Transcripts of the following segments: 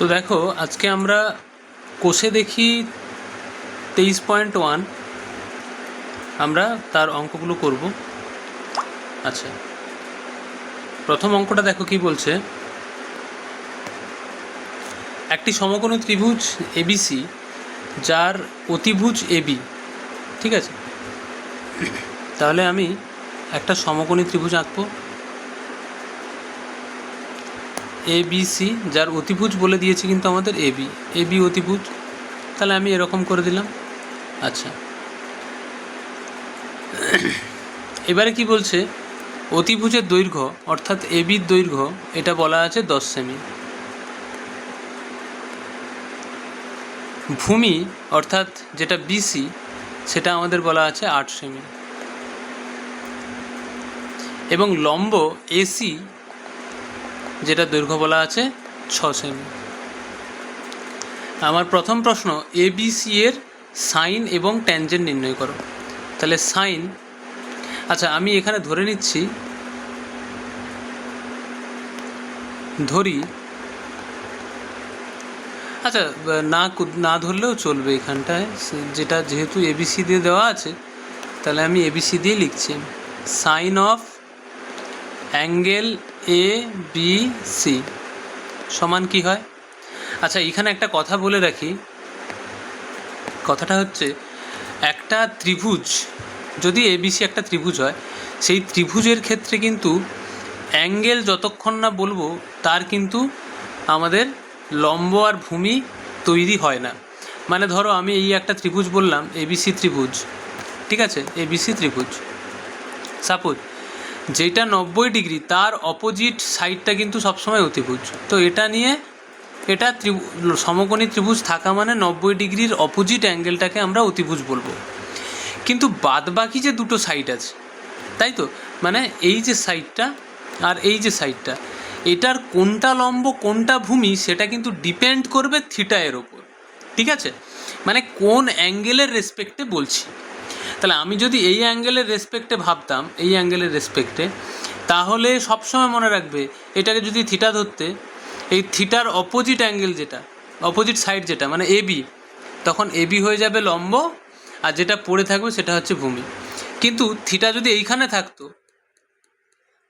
তো দেখো আজকে আমরা কোষে দেখি 23.1 আমরা তার অঙ্কগুলো করব। আচ্ছা, প্রথম অঙ্কটা দেখো কি বলছে। একটি সমকোণী ত্রিভুজ এবিসি যার অতিভুজ এবি, ঠিক আছে। তাহলে আমি একটা সমকোণী ত্রিভুজ আঁকবো এবিসি, যার অতিভুজ বলে দিয়েছি কিন্তু আমাদের এবি, এবি অতিভুজ। তাহলে আমি এরকম করে দিলাম। আচ্ছা, এবারে কি বলছে, অতিভুজের দৈর্ঘ্য অর্থাৎ এবির দৈর্ঘ্য এটা বলা আছে 10 সেমি। ভূমি অর্থাৎ যেটা বিসি সেটা আমাদের বলা আছে 8 সেমি, এবং লম্ব এসি যেটা দৈর্ঘ্য বলা আছে 6 সেমি। আমার প্রথম প্রশ্ন, এবিসি এর সাইন এবং ট্যানজেন্ট নির্ণয় করো। তাহলে সাইন, আচ্ছা আমি এখানে ধরে নিচ্ছি, ধরি, আচ্ছা না ধরলেও চলবে এখানটায়, যেটা যেহেতু এবিসি দিয়ে দেওয়া আছে তাহলে আমি এবিসি দিয়ে লিখছি। Sine of angle A B C সমান কি হয়। আচ্ছা এখানে একটা কথা বলে রাখি, কথাটা হচ্ছে একটা ত্রিভুজ যদি এবিসি একটা ত্রিভুজ হয়, সেই ত্রিভুজের ক্ষেত্রে কিন্তু অ্যাঙ্গেল যতক্ষণ না বলবো তার কিন্তু আমাদের লম্ব আর ভূমি তৈরি হয় না। মানে ধরো আমি এই একটা ত্রিভুজ বললাম এবিসি ত্রিভুজ, ঠিক আছে, এবিসি ত্রিভুজ, সাপোজ যেটা 90 ডিগ্রি তার অপোজিট সাইডটা কিন্তু সবসময় অতিভুজ। তো এটা নিয়ে এটা সমকোণী ত্রিভুজ থাকা মানে 90 ডিগ্রির অপোজিট অ্যাঙ্গেলটাকে আমরা অতিভুজ বলবো। কিন্তু বাদ বাকি যে দুটো সাইড আছে, তাই তো, মানে এই যে সাইডটা আর এই যে সাইডটা, এটার কোনটা লম্ব কোনটা ভূমি সেটা কিন্তু ডিপেন্ড করবে থিটা এর ওপর, ঠিক আছে, মানে কোন অ্যাঙ্গেলের রেসপেক্টে বলছি। তাহলে আমি যদি এই অ্যাঙ্গেলের রেসপেক্টে ভাবতাম, এই অ্যাঙ্গেলের রেসপেক্টে, তাহলে সবসময় মনে রাখবে এটাকে যদি থিটা ধরতে, এই থিটার অপোজিট অ্যাঙ্গেল যেটা, অপোজিট সাইড যেটা মানে এবি, তখন এবি হয়ে যাবে লম্ব আর যেটা পড়ে থাকবে সেটা হচ্ছে ভূমি। কিন্তু থিটা যদি এইখানে থাকতো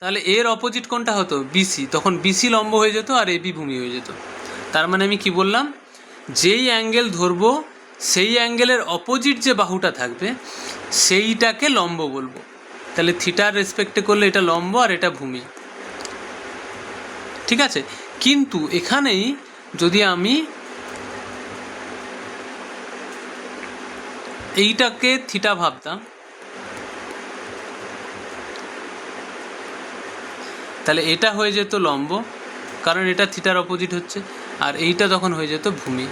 তাহলে এর অপোজিট কোনটা হতো, বিসি, তখন বিসি লম্ব হয়ে যেত আর এবি ভূমি হয়ে যেত। তার মানে আমি কি বললাম, যেই অ্যাঙ্গেল ধরবো সেই অ্যাঙ্গেলের অপোজিট যে বাহুটা থাকবে সেইটাকে লম্ব বলবো। তাহলে থিটার রেসপেক্টে করলে এটা লম্ব আর এটা ভূমি, ঠিক আছে। কিন্তু এখানেই যদি আমি এইটাকে থিটা ভাবতাম তাহলে এটা হয়ে যেত লম্ব, কারণ এটা থিটার অপোজিট হচ্ছে, আর এইটা তখন হয়ে যেত ভূমি,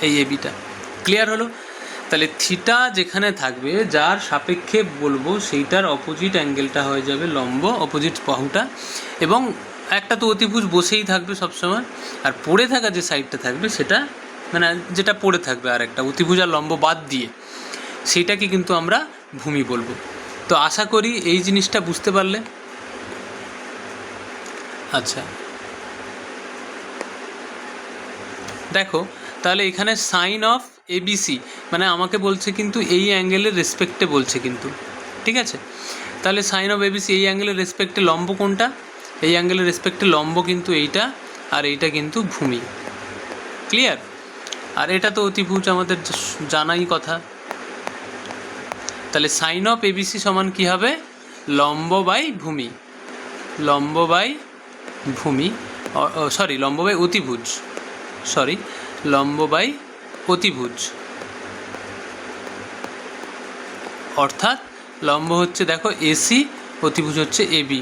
এই এবিটা। ক্লিয়ার হলো? তাহলে থিটা যেখানে থাকবে যার সাপেক্ষে বলবো সেইটার অপোজিট অ্যাঙ্গেলটা হয়ে যাবে লম্ব, অপোজিট বাহুটা, এবং একটা তো অতিভুজ বসেই থাকবে সবসময়, আর পড়ে থাকা যে সাইডটা থাকবে সেটা মানে যেটা পড়ে থাকবে আর একটা অতিভুজ আর লম্ব বাদ দিয়ে, সেইটাকে কিন্তু আমরা ভূমি বলবো। তো আশা করি এই জিনিসটা বুঝতে পারলে। আচ্ছা দেখো, তাহলে এখানে সাইন অফ এবিসি মানে আমাকে বলছে কিন্তু এই অ্যাঙ্গেলের রেসপেক্টে বলছে কিন্তু, ঠিক আছে। তাহলে সাইন অফ এবিসি এই অ্যাঙ্গেলের রেসপেক্টে লম্ব কোনটা, এই অ্যাঙ্গেলের রেসপেক্টে লম্ব কিন্তু এইটা, আর এইটা কিন্তু ভূমি। ক্লিয়ার? আর এটা তো অতিভুজ আমাদের জানাই কথা। তাহলে সাইন অফ এবিসি সমান কী হবে, লম্ব বাই ভূমি, লম্ব বাই ভূমি, সরি লম্ব বাই অতিভুজ, সরি লম্ব বাই অতিভুজ, অর্থাৎ লম্ব হচ্ছে দেখো এসি, অতিভুজ হচ্ছে এবি।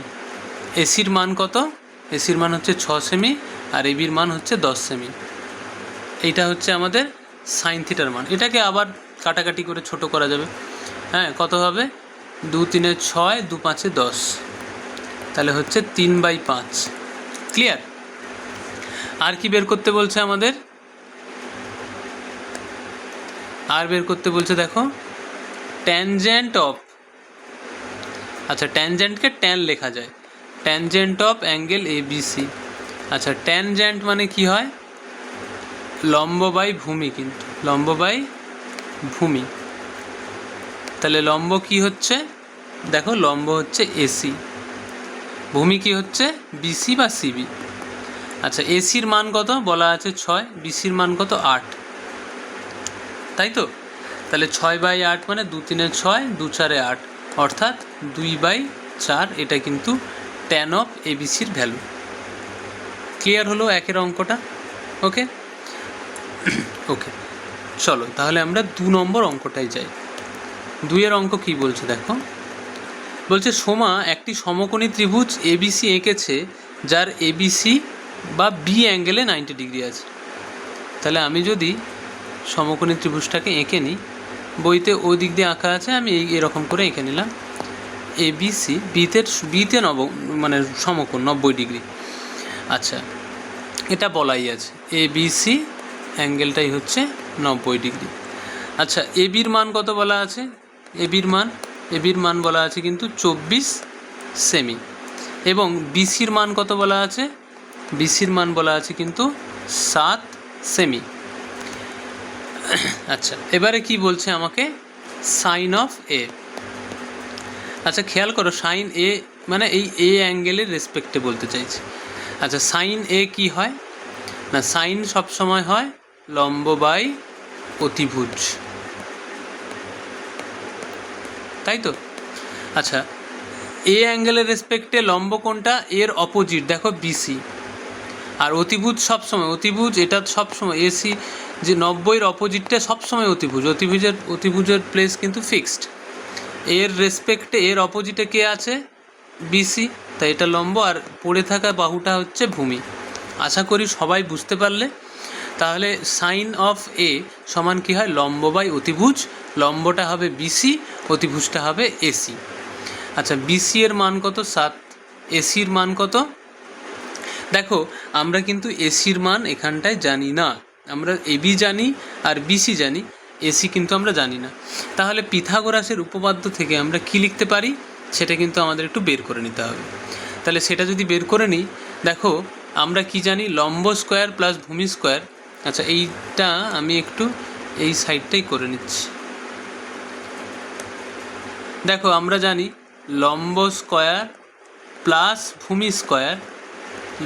এসির মান কত, এসির মান হচ্ছে 6 সেমি আর এবির মান হচ্ছে 10 সেমি। এইটা হচ্ছে আমাদের সাইন থিটার মান। এটাকে আবার কাটাকাটি করে ছোট করা যাবে, হ্যাঁ, কত হবে, 2 3 6, 2 5 10, তাহলে হচ্ছে 3/5। ক্লিয়ার? আর কি বের করতে বলছে আমাদের, আর বের করতে বলছে দেখো ট্যানজেন্ট অফ, আচ্ছা ট্যানজেন্টকে ট্যান লেখা যায়, ট্যানজেন্ট অফ অ্যাঙ্গেল এবিসি। আচ্ছা, ট্যানজেন্ট মানে কি হয়? লম্ব বাই ভূমি, কিন্তু লম্ব বাই ভূমি। তাহলে লম্ব কি হচ্ছে? দেখো, লম্ব হচ্ছে এসি, ভূমি কি হচ্ছে? বিসি বা সিবি। আচ্ছা, এসির মান কত বলা আছে? 6, বিসির মান কত? 8, তাই তো? তাহলে 6/8 মানে 2 3 6, 2 4 8, অর্থাৎ 2/4। এটা কিন্তু ট্যান অফ এবিসির ভ্যালু। ক্লিয়ার হলো একের অঙ্কটা? ওকে ওকে, চলো তাহলে আমরা 2 নম্বর অঙ্কটাই যাই। 2-এর অঙ্ক কি বলছে দেখো। বলছে সোমা একটি সমকোণী ত্রিভুজ এবিসি এঁকেছে, যার এবিসি বা বি অ্যাঙ্গেলে 90 ডিগ্রি আছে। তাহলে আমি যদি সমকোণী ত্রিভুজটাকে এঁকে নিই, বইতে ওই দিক দিয়ে আঁকা আছে, আমি এরকম করে এঁকে নিলাম। এবিসি বিতে মানে সমকোণ 90 ডিগ্রি। আচ্ছা, এটা বলাই আছে, এবিসি অ্যাঙ্গেলটাই হচ্ছে 90 ডিগ্রি। আচ্ছা, এবির মান কত বলা আছে? এবির মান বলা আছে কিন্তু 24 সেমি। এবং বিসির মান কত বলা আছে? বিসির মান বলা আছে কিন্তু 7 সেমি। আচ্ছা, এবারে কি বলছে আমাকে? সাইন অফ এ। আচ্ছা, খেয়াল করো, সাইন এ মানে এই এ অ্যাঙ্গেলের রেসপেক্টে বলতে চাইছি। আচ্ছা, সাইন এ কি হয় না? সাইন সবসময় হয় লম্ব বাই অতিভুজ, তাই তো? আচ্ছা, এ অ্যাঙ্গেলের রেসপেক্টে লম্ব কোনটা? এর অপোজিট, দেখো বিসি। আর অতিভুজ সবসময়, অতিভুজ এটা সবসময় এসি, যে 90-এর অপোজিটটা সবসময় অতিভুজ। অতিভুজের প্লেস কিন্তু ফিক্সড। এর রেসপেক্টে এর অপোজিটে কে আছে? বিসি। তাই এটা লম্ব, আর পড়ে থাকা বাহুটা হচ্ছে ভূমি। আশা করি সবাই বুঝতে পারলে। তাহলে সাইন অফ এ সমান কী হয়? লম্ব বাই অতিভুজ। লম্বটা হবে বিসি, অতিভুজটা হবে এসি। আচ্ছা, বিসি এর মান কত? 7। এসির মান কত? দেখো, আমরা কিন্তু এসির মান এখানটায় জানি না। আমরা এবি জানি আর বিসি জানি, এসি কিন্তু আমরা জানি না। তাহলে পিথাগোরাসের উপপাদ্য থেকে আমরা কি লিখতে পারি সেটা কিন্তু আমাদের একটু বের করে নিতে হবে। তাহলে সেটা যদি বের করে নিই, দেখো আমরা কি জানি? লম্ব স্কোয়ার প্লাস ভূমি স্কোয়ার। আচ্ছা, এইটা আমি একটু এই সাইডটাই করে নিচ্ছি। দেখো, আমরা জানি লম্ব স্কোয়ার প্লাস ভূমি স্কোয়ার,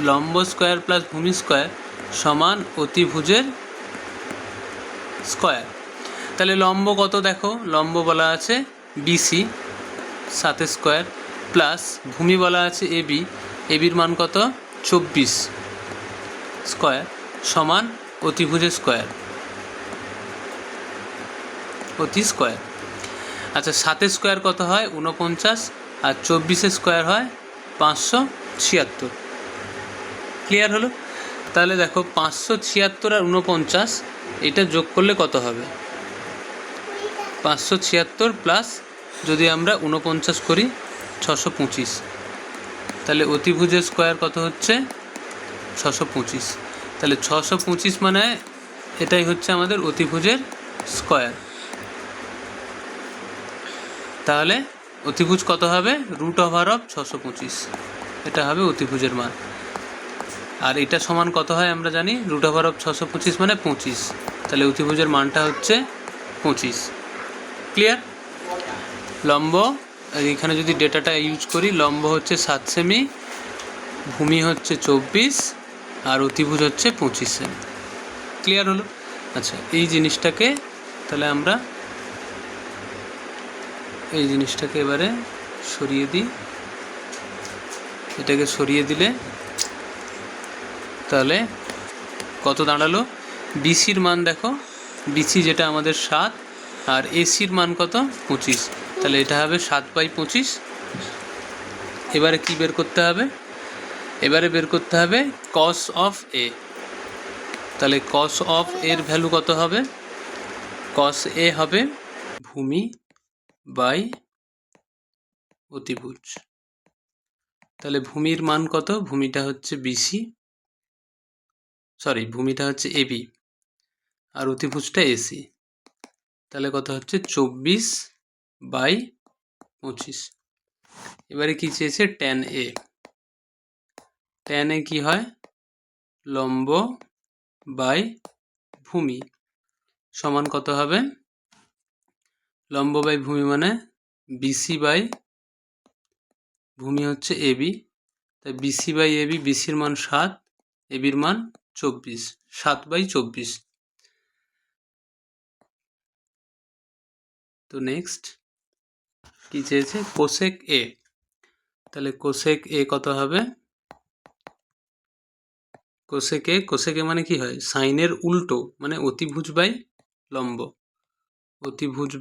লম্ব স্কোয়ার প্লাস ভূমি স্কোয়ার সমান অতিভুজের স্কোয়ার। তাহলে লম্ব কত? দেখো, লম্ব বলা আছে বিসি 7 স্কোয়ার, প্লাস ভূমি বলা আছে এবি, এবির মান কত? 24 স্কোয়ার, সমান অতিভুজের স্কোয়ার, অতি স্কোয়ার। আচ্ছা, 7 স্কোয়ার কত হয়? 49, আর 24 স্কোয়ার হয় 576। ক্লিয়ার হলো? তাহলে দেখো, 576 আর 49 এটা যোগ করলে কত হবে? 576 প্লাস যদি আমরা 49 করি 625। তাহলে অতিভুজের স্কোয়ার কত হচ্ছে? 625। তাহলে 625 মানে এটাই হচ্ছে আমাদের অতিভুজের স্কোয়ার। তাহলে অতিভুজ কত হবে? √625। এটা হবে অতিভুজের মান। আর এটা সমান কত হয় আমরা জানি? √625 মানে 25। তাহলে অতিভুজের মানটা হচ্ছে 25। ক্লিয়ার? লম্ব এখানে যদি ডেটাটা ইউজ করি, লম্ব হচ্ছে 7 সেমি, ভূমি হচ্ছে 24, আর অতিভুজ হচ্ছে 25 সেমি। ক্লিয়ার হলো? আচ্ছা, এই জিনিসটাকে তাহলে আমরা এই জিনিসটাকে এবারে সরিয়ে দিই। এটাকে সরিয়ে দিলে তাহলে কত দাঁড়ালো? বিসির মান দেখো, বিসি যেটা আমাদের 7, আর এসির মান কত? 25। তাহলে এটা হবে 7/25। এবারে কি বের করতে হবে? এবারে বের করতে হবে কস অফ এ। তাহলে কস অফ এর ভ্যালু কত হবে? কস এ হবে ভূমি বাই অতিভুজ। তাহলে ভূমির মান কত? ভূমিটা হচ্ছে বিসি, ভূমিটা হচ্ছে এবি, আর অতিভুজটা এসি। তাহলে কত হচ্ছে? 24/25। এবারে কি চেয়েছে? Tan A. ট্যান এ কি হয়? লম্ব বাই ভূমি সমান কত হবে? লম্ব বাই ভূমি মানে বিসি বাই ভূমি হচ্ছে এবি, তাই বিসি বাই এবি, বিসির মান 7, এবির মান 24, 7/24। তো নেক্সট কি চেয়েছে? কোসেক এ। তাহলে কোসেক এ কত হবে? কোসেক এ মানে কি হয়? সাইনের উল্টো, মানে অতিভুজ বাই লম্ব, অতিভুজ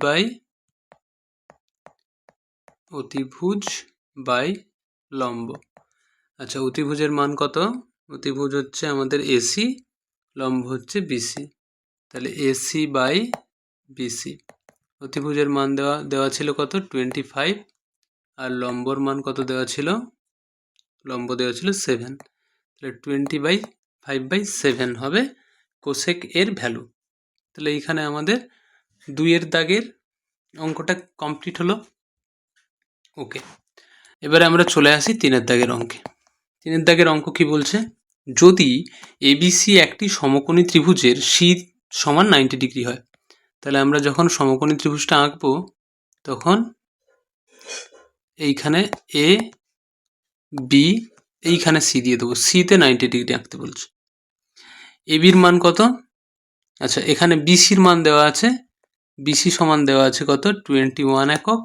বাই লম্ব। আচ্ছা, অতিভুজের মান কত? অতিভুজ হচ্ছে আমাদের এসি, লম্ব হচ্ছে বিসি, তাহলে এসি বাই বিসি। অতিভুজের মান দেওয়া ছিল কত? 25, আর লম্বর মান কত দেওয়া ছিল? লম্ব দেওয়া ছিল 7, তাহলে 20/5/7 হবে কোসেক এর ভ্যালু। তাহলে এইখানে আমাদের 2-এর দাগের অঙ্কটা কমপ্লিট হলো। ওকে, এবারে আমরা চলে আসি 3-এর দাগের অঙ্কে। 3-এর দাগের অঙ্ক কি বলছে? যদি এবিসি একটি সমকোণী ত্রিভুজের সি সমান 90 ডিগ্রি হয়, তাহলে আমরা যখন সমকোণী ত্রিভুজটা আঁকবো তখন এইখানে এ বি, এইখানে সি দিয়ে দেবো, সিতে 90 ডিগ্রি আঁকতে বলছে। এবির মান কত? আচ্ছা, এখানে বিসির মান দেওয়া আছে, বিসি সমান দেওয়া আছে কত? 21 একক।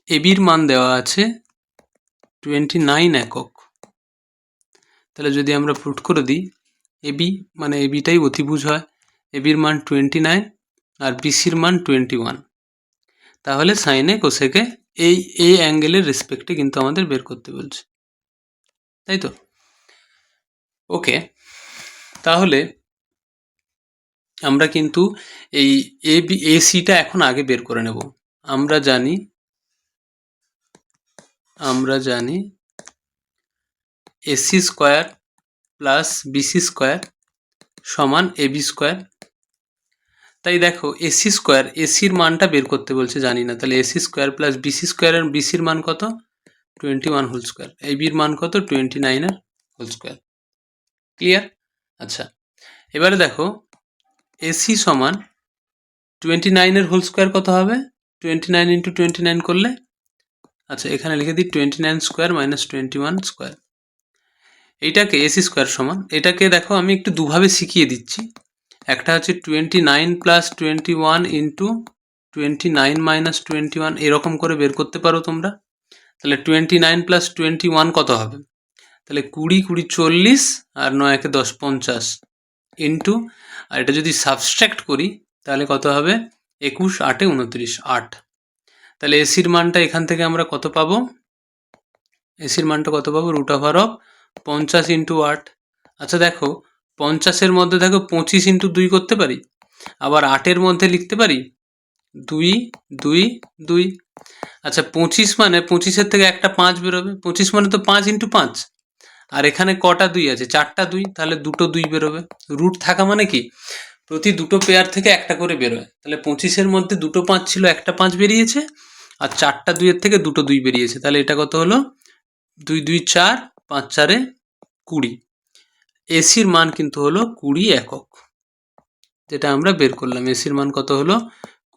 এবির মান দেওয়া আছে 29 একক। তাহলে যদি আমরা প্রুফ করে দিই, এবি মানে এবিটাই অতিভুজ হয়, এবির মান 29 আর বিসির মান 21, তাহলে সাইনে কোসেকে এই অ্যাঙ্গেলের রেসপেক্টে কিন্তু আমাদের বের করতে বলছে, তাই তো? ওকে, তাহলে আমরা কিন্তু এই এসিটা এখন আগে বের করে নেব। আমরা জানি AC square plus BC square সমান এবি স্কোয়ার। তাই দেখো, এসি স্কোয়ার, এসির মানটা বের করতে বলছে, জানি না, তাহলে এসি স্কোয়ার প্লাস বিসি স্কোয়ারের বিসির মান কত? 21 হোল স্কোয়ার, এবির মান কত? 29 হোল স্কোয়ার। ক্লিয়ার? আচ্ছা, এবারে দেখো এসি সমান 29 হোল স্কোয়ার কত হবে? 29 × 29 করলে, আচ্ছা এখানে লিখে দিই 29 স্কোয়ার মাইনাস 21 স্কোয়ার। এইটাকে এসি স্কোয়ার সমান, এটাকে দেখো আমি একটু দুভাবে শিখিয়ে দিচ্ছি। একটা হচ্ছে 29 প্লাস 21 ইন্টু 29 মাইনাস 21, এরকম করে বের করতে পারো তোমরা। তাহলে 29 প্লাস 21 কত হবে? তাহলে 20 20 40 আর 9 একে 10 50 ইন্টু, আর এটা যদি সাবস্ট্রাক্ট করি তাহলে কত হবে? 21 8 29 8। তাহলে এসির মানটা এখান থেকে আমরা কত পাবো? এসির মানটা কত পাবো? √50 ইন্টু 8। আচ্ছা দেখো, 50-এর মধ্যে দেখো 25 ইন্টু 2 করতে পারি, আবার 8-এর মধ্যে লিখতে পারি 2 2 2। আচ্ছা 25 মানে 25-এর থেকে একটা 5 বেরোবে, 25 মানে তো 5 ইন্টু 5, আর এখানে কটা 2 আছে? 4টা 2, তাহলে দুটো 2 বেরোবে। রুট থাকা মানে কি? প্রতি দুটো পেয়ার থেকে একটা করে বেরোয়, তাহলে 25-এর মধ্যে দুটো 5 ছিল, একটা 5 বেরিয়েছে, আর 4টা 2-এর থেকে দুটো 2 বেরিয়েছে, তাহলে এটা কত হলো? 2 2 4, 5 4 20। এসির মান কিন্তু হলো 20 একক, যেটা আমরা বের করলাম। এসির মান কত হলো?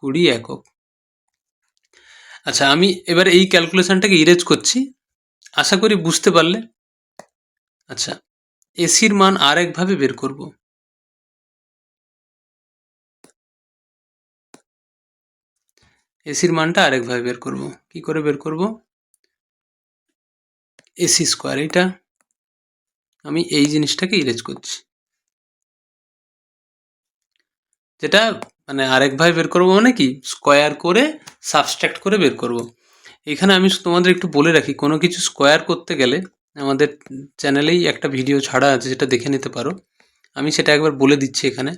20 একক। আচ্ছা, আমি এবার এই ক্যালকুলেশনটাকে ইরেজ করছি, আশা করি বুঝতে পারলে। আচ্ছা, এসির মান আরেকভাবে বের করব। এসির মানটা আরেকভাবে বের করব। কি করে বের করব? এসি স্কোয়ার, এইটা আমি এই জিনিসটাকে ইরেজ করছি, যেটা মানে আরেকভাবে বের করবো মানে কি, স্কোয়ার করে সাবস্ট্রাক্ট করে বের করব। এখানে আমি তোমাদের একটু বলে রাখি, কোনো কিছু স্কোয়ার করতে গেলে আমাদের চ্যানেলেই একটা ভিডিও ছাড়া আছে, যেটা দেখে নিতে পারো। আমি সেটা একবার বলে দিচ্ছি এখানে।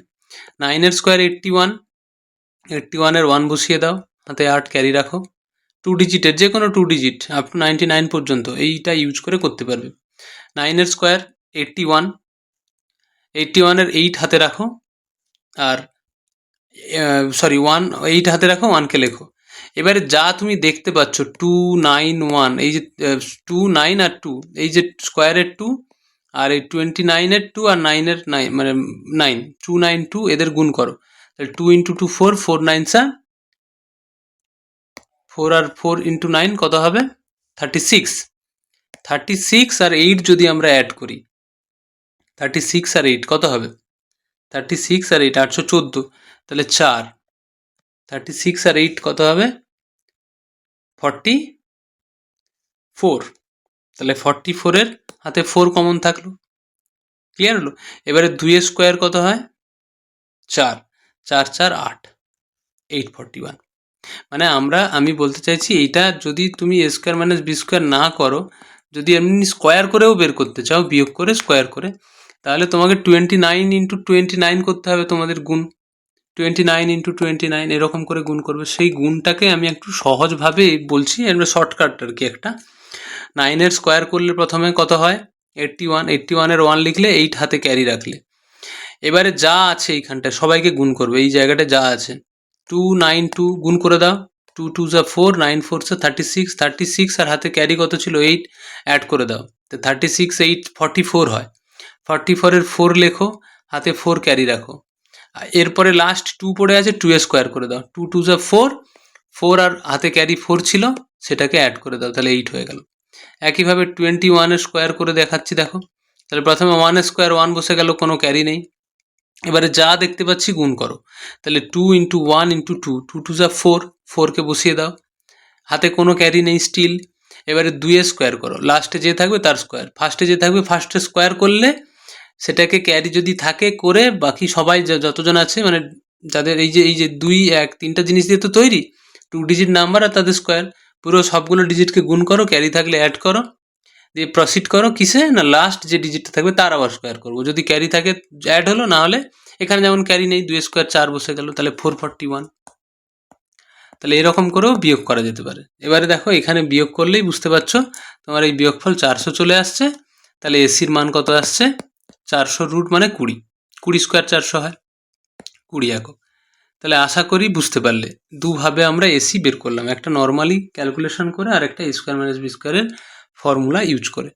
9-এর স্কোয়ার 81, 81-এর 1 বসিয়ে দাও, হাতে 8 ক্যারি রাখো, 2 ডিজিটের যে কোনো 2 ডিজিট আপ টু 99 পর্যন্ত এইটা ইউজ করে করতে পারবে। 9-এর স্কোয়ার 81, 81-এর 8 হাতে রাখো, আর 8 হাতে রাখো, 1কে লেখো। এবারে যা তুমি দেখতে পাচ্ছ 2 9 1, এই যে 2 9 আর 2, এই যে স্কোয়ারের 2 আর এই 29-এর 2 আর 9-এর 9 মানে 9 292 এদের গুণ করো, তাহলে 2 × 2 4, 4 9 4 আর 4 × 9 কত হবে 36। 36 আর 8 যদি আমরা অ্যাড করি, 36 আর 8 কত হবে 36 আর 8 814, তাহলে 4, 36 আর 8 কত হবে 44, তাহলে 44-এর হাতে 4 কমন থাকলো, ক্লিয়ার হলো। এবারে 2 স্কোয়ার কত হয় 4, 4 4 8, 841। মানে আমি বলতে চাইছি এইটা যদি তুমি a square minus B square না করো, যদি এমনি স্কোয়ার করেও বের করতে চাও, বিয়োগ করে স্কোয়ার করে, তাহলে তোমাকে 29 × 29 করতে হবে, তোমাদের গুণ 29 × 29 এরকম করে গুণ করবে। সেই গুণটাকে আমি একটু সহজভাবে বলছি, আমরা শর্টকাট আর কি একটা। 9-এর স্কোয়ার করলে প্রথমে কত হয় 81, 81-এর 1 লিখলে 8 হাতে ক্যারি রাখলে, এবারে যা আছে এইখানটায় সবাইকে গুণ করবে, এই জায়গাটা যা আছে 292 গুণ করে দাও, 2 2 4, 9 4 36, 36 আর হাতে ক্যারি কত ছিল 8 অ্যাড করে দাও, তো 36 8 44 হয়, 44-এর 4 লেখো, হাতে 4 ক্যারি রাখো, এরপরে লাস্ট 2 পড়ে আছে, 2 স্কোয়ার করে দাও, 2 2 4, 4 আর হাতে ক্যারি 4 ছিল সেটাকে অ্যাড করে দাও, তাহলে 8 হয়ে গেল। একইভাবে 21-এর স্কোয়ার করে দেখাচ্ছি, দেখো, তাহলে প্রথমে 1 স্কোয়ার 1 বসে গেল, কোনো ক্যারি নেই, এবারে যা দেখতে পাচ্ছি গুণ করো, তাহলে 2 × 1 × 2, 2 2 4, 4কে বসিয়ে দাও, হাতে কোনো ক্যারি নেই স্টিল, এবারে 2 স্কোয়ার করো, লাস্টে যে থাকবে তার স্কোয়ার, ফার্স্টে যে থাকবে ফার্স্টে স্কোয়ার করলে সেটাকে ক্যারি যদি থাকে করে, বাকি সবাই যতজন আছে মানে যাদের এই যে 2 1 3টা জিনিস দিয়ে তো তৈরি, 2 ডিজিট নাম্বার আর তাদের স্কোয়ার, পুরো সবগুলো ডিজিটকে গুণ করো, ক্যারি থাকলে অ্যাড করো, দিয়ে প্রসিড করো কিসে না লাস্ট যে ডিজিটটা থাকবে তার আবার স্কোয়ার করবো, যদি ক্যারি থাকে অ্যাড হলো, না হলে এখানে যেমন ক্যারি নেই 2 স্কোয়ার 4 বসে গেল, তাহলে 441। তাহলে এরকম করেও বিয়োগ করা যেতে পারে। এবারে দেখো এখানে বিয়োগ করলেই বুঝতে পারছো তোমার এই বিয়োগফল 400 চলে আসছে, তাহলে এসির মান কত আসছে 400 রুট মানে 20, 20 স্কোয়ার 400 হয় 20 একক। তাহলে আশা করি বুঝতে পারলে দুভাবে আমরা এসি বের করলাম, একটা নর্মালি ক্যালকুলেশন করে আর একটা a স্কোয়ার মাইনাস বি স্কোয়ারের ফর্মুলা ইউজ করে।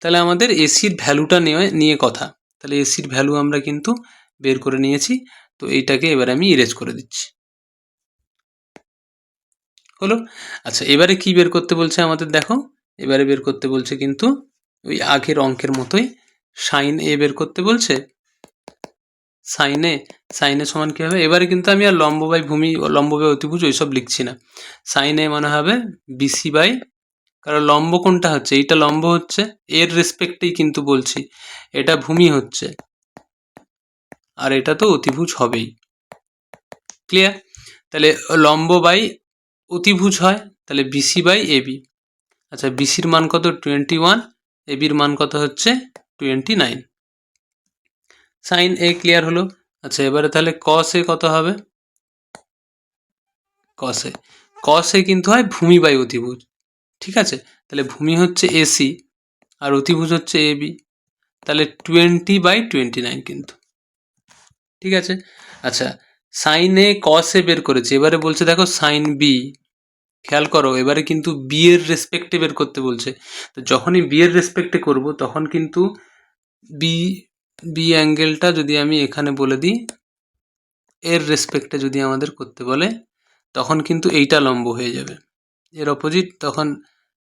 তাহলে আমাদের এসির ভ্যালুটা নিয়ে কথা, তাহলে এসির ভ্যালু আমরা কিন্তু বের করে নিয়েছি, তো এইটাকে এবার আমি ইরেজ করে দিচ্ছি, হলো। আচ্ছা এবারে কি বের করতে বলছে আমাদের, দেখো এবারে বের করতে বলছে কিন্তু ওই আগের অঙ্কের মতোই সাইন এ বের করতে বলছে, সাইনে সমান কী হবে, এবারে কিন্তু আমি আর লম্ব বাই ভূমি, লম্ব বাই অতিভুজ ওইসব লিখছি না, সাইনে মানে হবে বিসি বাই, কারণ লম্ব কোনটা হচ্ছে, এইটা লম্ব হচ্ছে, এর রেসপেক্টেই কিন্তু বলছি, এটা ভূমি হচ্ছে আর এটা তো অতিভুজ হবেই, ক্লিয়ার। তাহলে লম্ব বাই অতিভুজ হয়, তাহলে বিসি বাই এবি। আচ্ছা বিসির মান কত 21, এবির মান কত হচ্ছে 29, সাইন এ ক্লিয়ার হলো। আচ্ছা এবারে তাহলে কস এ কত হবে, কস এ কিন্তু হয় ভূমি বাই অতিভুজ, ঠিক আছে, তাহলে ভূমি হচ্ছে এসি আর অতিভুজ হচ্ছে এবি, তাহলে 20/29 কিন্তু, ঠিক আছে। আচ্ছা সাইন এ কস এ বের করেছে, এবারে বলছে দেখো সাইন বি, খেয়াল করো এবারে কিন্তু বি এর রেসপেক্টে বের করতে বলছে, তো যখনই বি এর রেসপেক্টে করব তখন কিন্তু বি অ্যাঙ্গেলটা যদি আমি এখানে বলে দিই, এর রেসপেক্টে যদি আমাদের করতে বলে তখন কিন্তু এইটা লম্ব হয়ে যাবে, এর অপোজিট তখন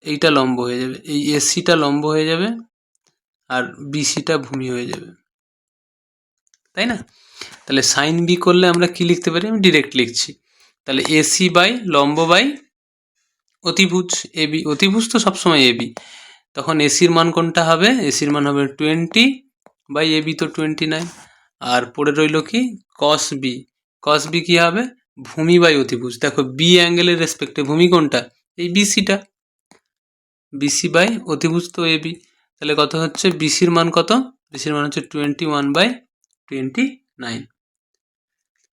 এইটা লম্ব হয়ে যাবে, এই এসিটা লম্ব হয়ে যাবে আর বিসিটা ভূমি হয়ে যাবে, তাই না। তাহলে সাইন বি করলে আমরা কি লিখতে পারি, আমি ডিরেক্ট লিখছি, তাহলে এসি বাই লম্ব বাই অতিভুজ এবি, অতিভুজ তো সবসময় এবি, তখন এসির মান কোনটা হবে, এসির মান হবে 20/এবি তো 29, আর পড়ে রইল কি কস বি, কস বি কী হবে ভূমি বাই অতিভুজ, দেখো বি অ্যাঙ্গেলের রেসপেক্টে ভূমি কোনটা এই বিসিটা, বিসি বাই অতিভুজ তো এবি, তাহলে কত হচ্ছে বিসির মান কত, বিসির মান হচ্ছে 21/29।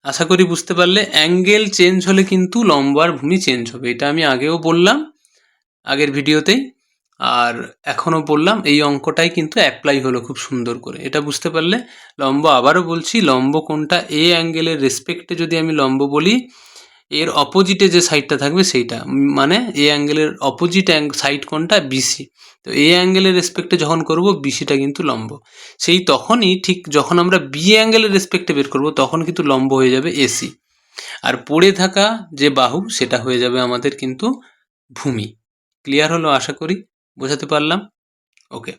আশা করি বুঝতে পারলে অ্যাঙ্গেল চেঞ্জ হলে কিন্তু লম্ব আর ভূমি চেঞ্জ হবে, এটা আমি আগেও বললাম আগের ভিডিওতেই, আর এখনও বললাম, এই অঙ্কটাই কিন্তু অ্যাপ্লাই হলো খুব সুন্দর করে, এটা বুঝতে পারলে লম্ব, আবারও বলছি লম্ব কোনটা, এ অ্যাঙ্গেলের রেসপেক্টে যদি আমি লম্ব বলি এর অপোজিটে যে সাইডটা থাকবে সেইটা, মানে এ অ্যাঙ্গেলের অপোজিট সাইড কোনটা? বিসি। তো এ অ্যাঙ্গেলের রেসপেক্টে যখন করব বিসিটা কিন্তু লম্ব, সেই তখনই ঠিক যখন আমরা বি অ্যাঙ্গেলের রেসপেক্টে বের করব তখন কিন্তু লম্ব হয়ে যাবে এসি, আর পড়ে থাকা যে বাহু সেটা হয়ে যাবে আমাদের কিন্তু ভূমি। ক্লিয়ার হলো? আশা করি বোঝাতে পারলাম। ওকে।